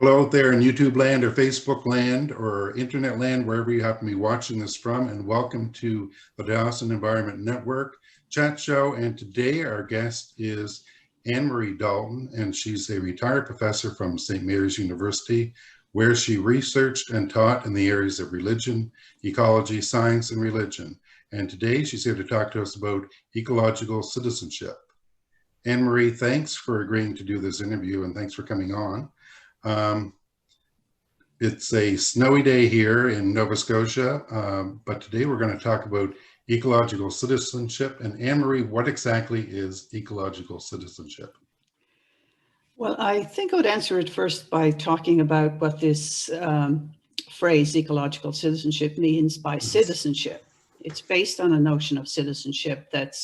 Hello out there in YouTube land or Facebook land or internet land, wherever you happen to be watching this from, and welcome to the Diocesan Environment Network chat show. And today our guest is Anne Marie Dalton, and she's a retired professor from St. Mary's University, where she researched and taught in the areas of religion, ecology, science, and religion. And today she's here to talk to us about ecological citizenship. Anne Marie, thanks for agreeing to do this interview, and thanks for coming on. It's a snowy day here in Nova Scotia, but today we're going to talk about ecological citizenship. And Anne Marie, what exactly is ecological citizenship? Well, I think I would answer it first by talking about what this phrase ecological citizenship means by citizenship. It's based on a notion of citizenship that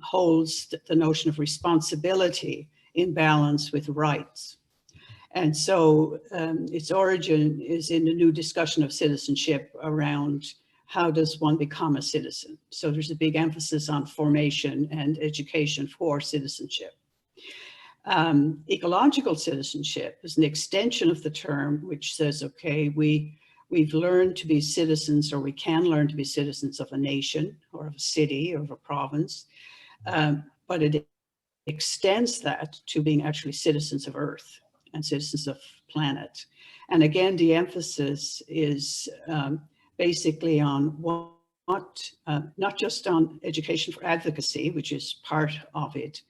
holds the notion of responsibility in balance with rights. And so its origin is in a new discussion of citizenship around how does one become a citizen. So there's a big emphasis on formation and education for citizenship. Ecological citizenship is an extension of the term, which says, okay, we've learned to be citizens, or we can learn to be citizens of a nation or of a city or of a province, but it extends that to being actually citizens of Earth and citizens of planet. And again, the emphasis is basically on what not just on education for advocacy, which is part of it,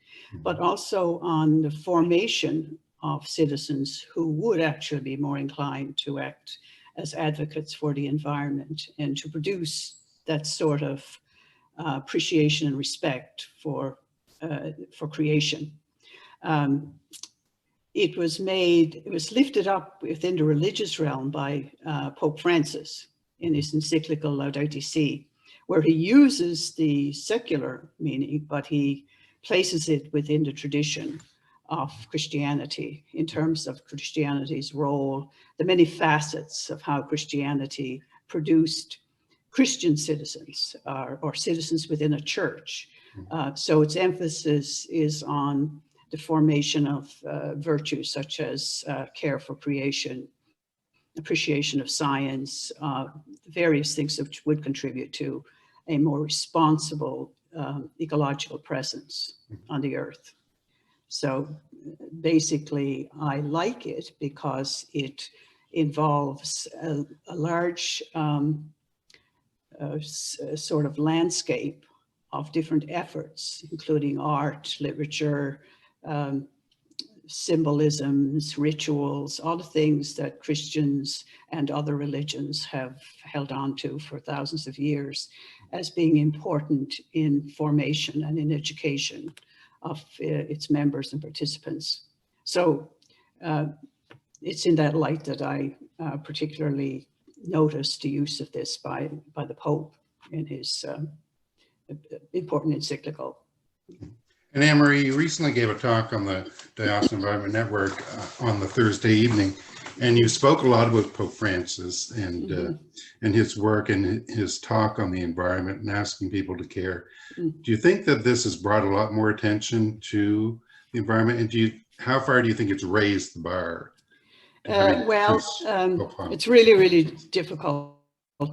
but also on the formation of citizens who would actually be more inclined to act as advocates for the environment and to produce that sort of appreciation and respect for creation. It was lifted up within the religious realm by Pope Francis in his encyclical Laudato Si, where he uses the secular meaning, but he places it within the tradition of Christianity in terms of Christianity's role, the many facets of how Christianity produced Christian citizens or citizens within a church. So its emphasis is on the formation of virtues such as care for creation, appreciation of science, various things which would contribute to a more responsible ecological presence on the earth. So basically, I like it because it involves a large sort of landscape of different efforts, including art, literature, symbolisms, rituals, all the things that Christians and other religions have held on to for thousands of years as being important in formation and in education of its members and participants. So it's in that light that I particularly noticed the use of this by the Pope in his important encyclical. And Anne Marie, you recently gave a talk on the Diocesan Environment Network on the Thursday evening, and you spoke a lot about Pope Francis and his work and his talk on the environment and asking people to care. Do you think that this has brought a lot more attention to the environment? And how far do you think it's raised the bar? It's really, really difficult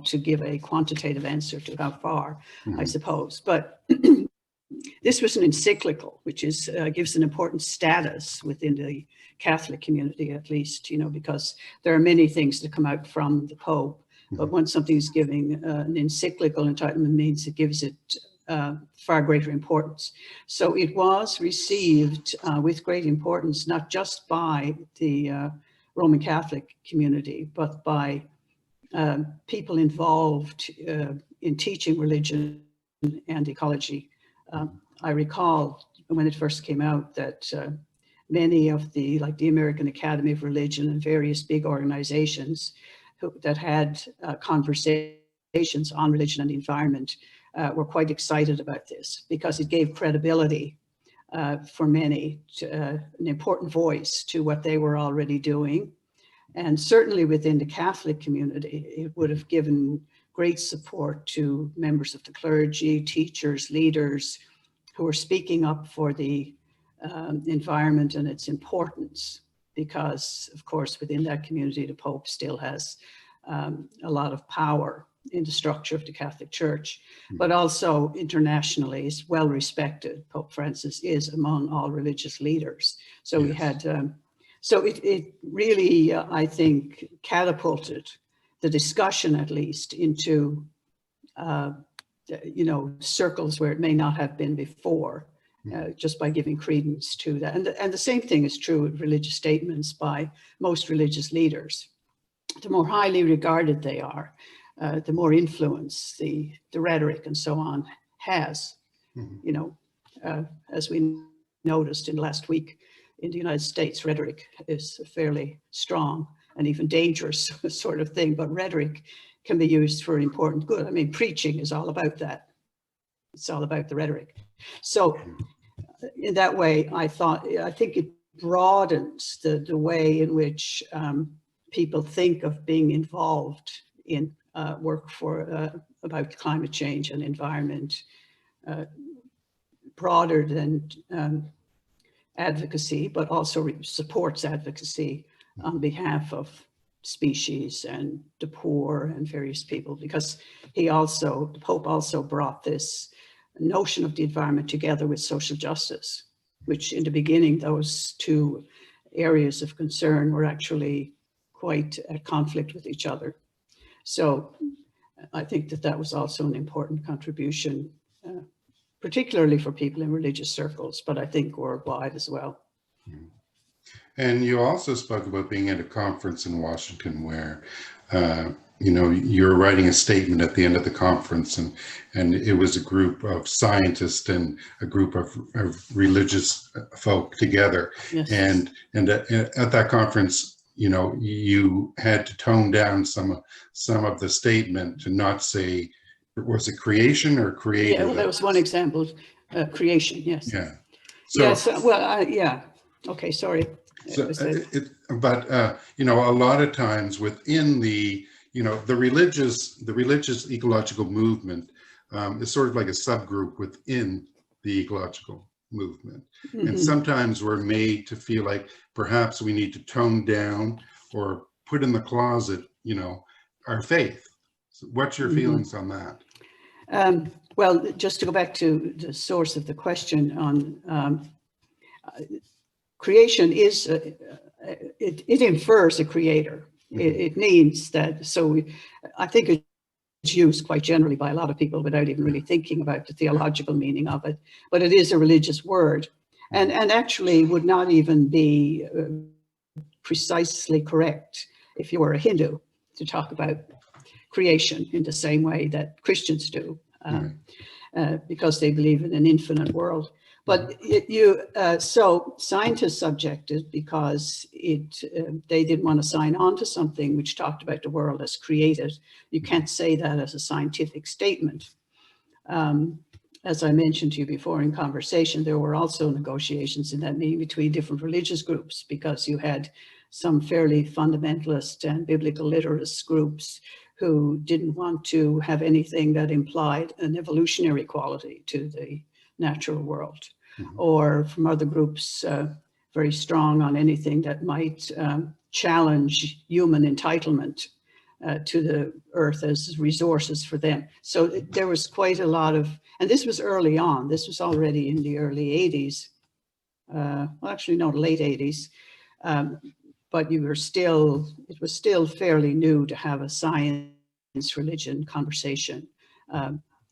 to give a quantitative answer to how far, I suppose. But this was an encyclical, which gives an important status within the Catholic community, at least, because there are many things that come out from the Pope. But when something's giving an encyclical entitlement, means it gives it far greater importance. So it was received with great importance, not just by the Roman Catholic community, but by people involved in teaching religion and ecology. I recall when it first came out that many of the American Academy of Religion and various big organizations that had conversations on religion and the environment were quite excited about this because it gave credibility for many, an important voice to what they were already doing. And certainly within the Catholic community, it would have given great support to members of the clergy, teachers, leaders who are speaking up for the environment and its importance. because, of course, within that community, the Pope still has a lot of power in the structure of the Catholic Church, but also internationally is well respected. Pope Francis is among all religious leaders. So we had, so it really, I think, catapulted the discussion, at least, into, you know, circles where it may not have been before, just by giving credence to that. And the same thing is true of religious statements by most religious leaders. The more highly regarded they are, the more influence the rhetoric and so on has. You know, as we noticed in last week in the United States, rhetoric is a fairly strong and even dangerous sort of thing, but rhetoric can be used for important good. I mean, preaching is all about that. It's all about the rhetoric. So in that way, I think it broadens the way in which people think of being involved in work for about climate change and environment, broader than advocacy, but also supports advocacy on behalf of species and the poor and various people, because the Pope also brought this notion of the environment together with social justice, which in the beginning, those two areas of concern were actually quite at conflict with each other. So I think that was also an important contribution, particularly for people in religious circles, but I think worldwide as well. And you also spoke about being at a conference in Washington where, you know, you're writing a statement at the end of the conference, and it was a group of scientists and a group of religious folk together. Yes. And at that conference, you know, you had to tone down some of the statement to not say, was it creation or creative? Yeah, well, that was one example, creation, yes. Yeah. So, yes, well, yeah. Okay, sorry. So, but you know, a lot of times within the, you know, the religious ecological movement is sort of like a subgroup within the ecological movement. And sometimes we're made to feel like perhaps we need to tone down or put in the closet, you know, our faith. So what's your feelings on that? Well, just to go back to the source of the question on creation is, it infers a creator. It means that, so I think it's used quite generally by a lot of people without even really thinking about the theological meaning of it, but it is a religious word, and actually would not even be precisely correct if you were a Hindu to talk about creation in the same way that Christians do, because they believe in an infinite world. But so scientists objected because they didn't want to sign on to something which talked about the world as created. You can't say that as a scientific statement. As I mentioned to you before in conversation, there were also negotiations in that meeting between different religious groups, because you had some fairly fundamentalist and biblical literist groups who didn't want to have anything that implied an evolutionary quality to the natural world, or from other groups very strong on anything that might challenge human entitlement to the earth as resources for them. So there was quite a lot of, and this was early on, this was already in the early 80s, well actually no, late 80s, but it was still fairly new to have a science religion conversation,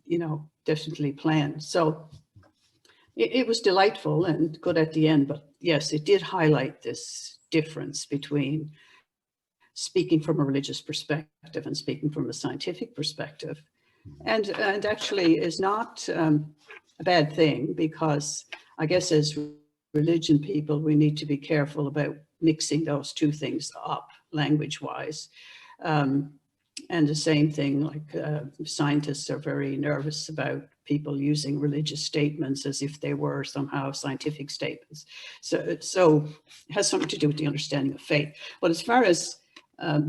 you know, definitely planned. So it was delightful and good at the end, but yes, it did highlight this difference between speaking from a religious perspective and speaking from a scientific perspective. And actually is not a bad thing, because I guess as religion people, we need to be careful about mixing those two things up language-wise. And the same thing, like scientists are very nervous about people using religious statements as if they were somehow scientific statements. So it has something to do with the understanding of faith. But as far as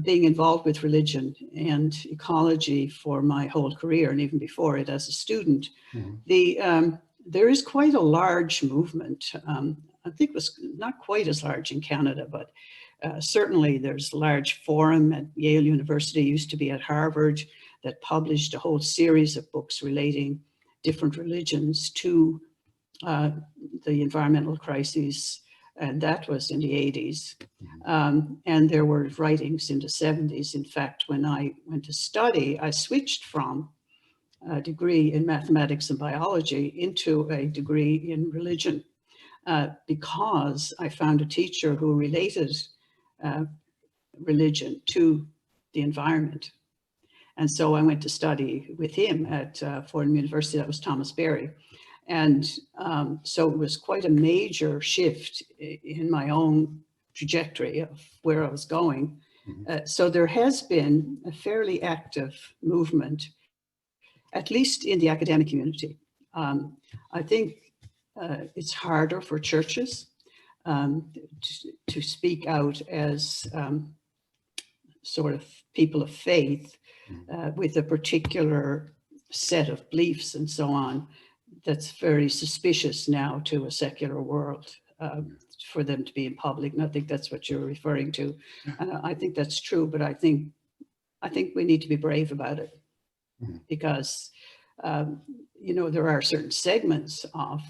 being involved with religion and ecology for my whole career, and even before it as a student, there is quite a large movement I think it was not quite as large in Canada, but certainly there's a large forum at Yale University, used to be at Harvard, that published a whole series of books relating different religions to the environmental crises, and that was in the 80s. And there were writings in the 70s. In fact, when I went to study, I switched from a degree in mathematics and biology into a degree in religion because I found a teacher who related religion to the environment. And so I went to study with him at Fordham University. That was Thomas Berry. And so it was quite a major shift in my own trajectory of where I was going. So there has been a fairly active movement, at least in the academic community. I think it's harder for churches to speak out as sort of people of faith with a particular set of beliefs and so on. That's very suspicious now to a secular world for them to be in public. And I think that's what you're referring to. I think that's true, but I think we need to be brave about it because, you know, there are certain segments of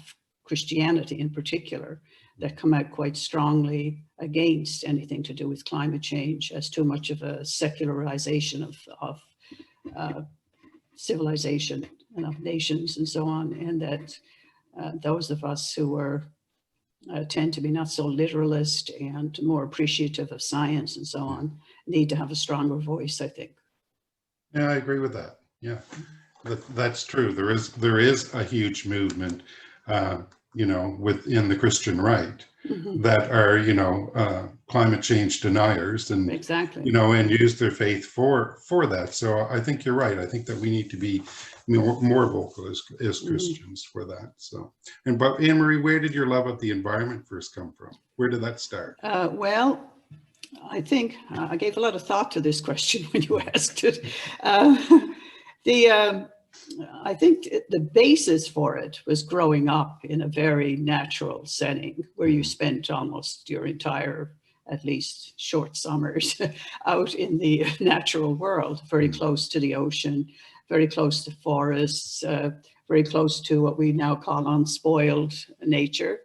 Christianity in particular that come out quite strongly against anything to do with climate change as too much of a secularization of civilization and of nations and so on, and that those of us who are tend to be not so literalist and more appreciative of science and so on need to have a stronger voice, I think. Yeah, I agree with that. Yeah, that's true. There is a huge movement, you know, within the Christian right that are, you know, climate change deniers and, exactly, you know, and use their faith for that. So I think you're right. I think that we need to be more vocal as Christians for that. So, but Anne Marie, where did your love of the environment first come from? Where did that start? Well, I think I gave a lot of thought to this question when you asked it. I think the basis for it was growing up in a very natural setting where you spent almost your entire, at least short summers, out in the natural world, very close to the ocean, very close to forests, very close to what we now call unspoiled nature,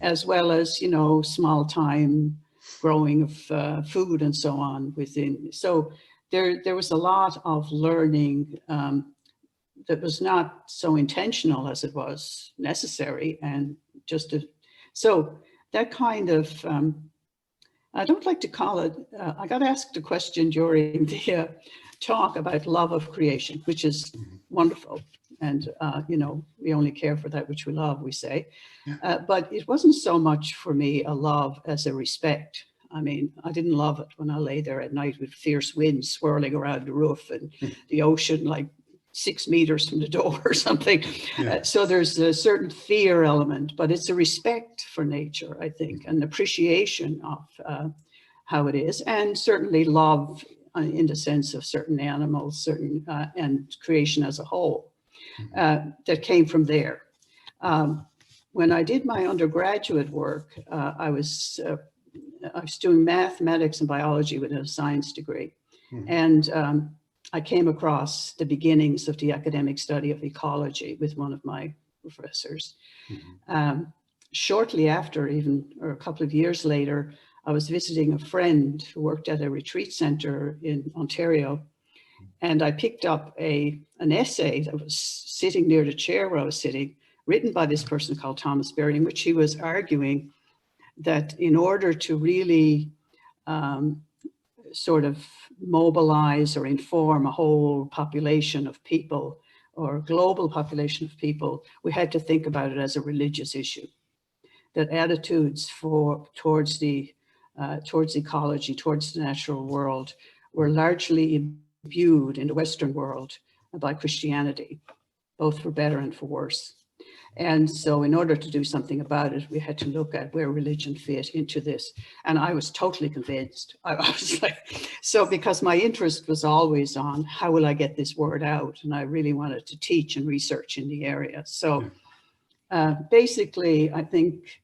as well as, you know, small time growing of food and so on within. So there was a lot of learning that was not so intentional as it was necessary, and so that kind of, I don't like to call it, I got asked a question during the talk about love of creation, which is wonderful. And, you know, we only care for that which we love, we say. But it wasn't so much for me a love as a respect. I mean, I didn't love it when I lay there at night with fierce winds swirling around the roof and the ocean like 6 meters from the door or something. So there's a certain fear element, but it's a respect for nature, I think, an appreciation of how it is, and certainly love in the sense of certain animals, certain and creation as a whole that came from there. When I did my undergraduate work, I was doing mathematics and biology with a science degree. And I came across the beginnings of the academic study of ecology with one of my professors. Shortly after, or a couple of years later, I was visiting a friend who worked at a retreat center in Ontario. And I picked up an essay that was sitting near the chair where I was sitting, written by this person called Thomas Berry, in which he was arguing that in order to really sort of mobilize or inform a whole population of people or a global population of people, we had to think about it as a religious issue. That attitudes towards ecology, towards the natural world, were largely imbued in the Western world by Christianity, both for better and for worse. And so in order to do something about it, we had to look at where religion fit into this. And I was totally convinced. I was like, so because my interest was always on how will I get this word out? And I really wanted to teach and research in the area. So basically, I think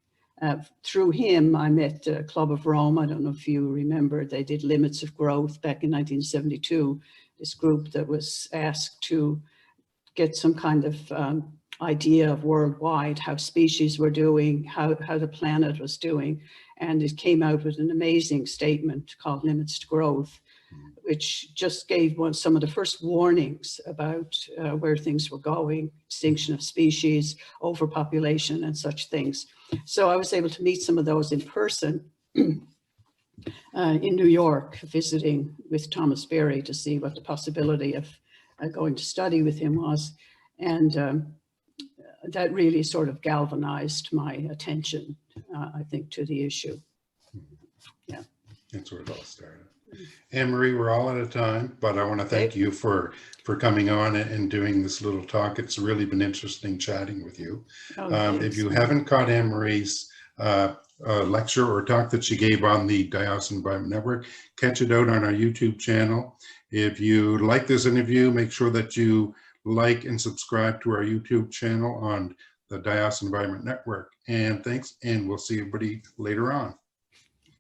Through him, I met Club of Rome. I don't know if you remember, they did Limits of Growth back in 1972, this group that was asked to get some kind of idea of worldwide how species were doing, how the planet was doing. And it came out with an amazing statement called Limits to Growth, which just gave some of the first warnings about where things were going, extinction of species, overpopulation, and such things. So I was able to meet some of those in person in New York, visiting with Thomas Berry to see what the possibility of going to study with him was. And that really sort of galvanized my attention, I think, to the issue. Yeah. That's where it all started. Anne Marie, we're all out of time, but I want to thank you for coming on and doing this little talk. It's really been interesting chatting with you. If you haven't caught Anne Marie's lecture or talk that she gave on the Diocesan Environment Network, catch it out on our YouTube channel. If you like this interview, make sure that you like and subscribe to our YouTube channel on the Diocesan Environment Network. And thanks, and we'll see everybody later on.